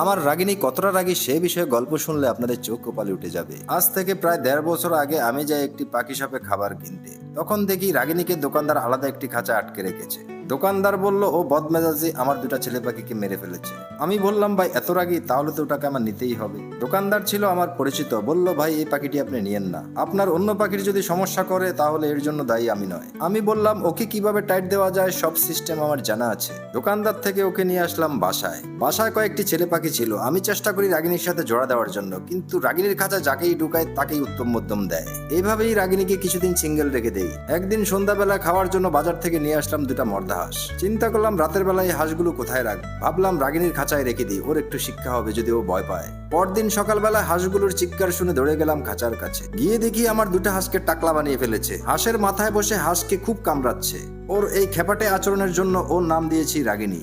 আমার রাগিনী কতটা রাগী সে বিষয়ে গল্প শুনলে আপনাদের চোখ কপালে উঠে যাবে। আজ থেকে প্রায় 1.5 বছর আগে আমি যাই একটি পাখি শপে খাবার কিনতে। তখন দেখি রাগিনীকে দোকানদার আলাদা একটি খাঁচা আটকে রেখেছে। দোকানদার বলল ও বদমেজাজি আমার দুটা ছেলে পাখিকে মেরে ফেলেছে। আমি বললাম ভাই এত রাগী, তাহলে তো ওটাকে আমার নিতেই হবে। দোকানদার ছিল আমার পরিচিত, বলল ভাই এই পাখিটি আপনি নিয়েন না, আপনার অন্য পাখির যদি সমস্যা করে তাহলে এর জন্য দায়ী আমি নয়। আমি বললাম ওকে কিভাবে টাইট দেওয়া যায় সব সিস্টেম আমার জানা আছে। দোকানদার থেকে ওকে নিয়ে আসলাম বাসায়। বাসায় কয়েকটি ছেলে পাখি ছিল। আমি চেষ্টা করি রাগিনীর সাথে জোড়া দেওয়ার জন্য, কিন্তু রাগিনীর খাঁচা যাকেই ঢুকায় তাকেই উত্তম মধ্যম দেয়। এইভাবেই রাগিনীকে কিছুদিন সিঙ্গেল রেখে দেই। একদিন সন্ধ্যাবেলা খাওয়ার জন্য বাজার থেকে নিয়ে আসলাম দুটা মর্দা হাঁস। চিন্তা করলাম রাতের বেলায় হাঁসগুলো কোথায় রাখব। ভাবলাম রাগিনীর খাঁচায় রেখে দিই, ওর একটু শিক্ষা হবে যদি ও ভয় পায়। পরদিন সকালবেলা হাঁসগুলোর চিৎকার শুনে দৌড়ে গেলাম খাঁচার কাছে। গিয়ে দেখি আমার দুটো হাঁসকে টাকলা বানিয়ে ফেলেছে। হাঁসের মাথায় বসে হাঁসকে খুব কামড়াচ্ছে। ওর এই খেপাটে আচরণের জন্য ওর নাম দিয়েছি রাগিনী।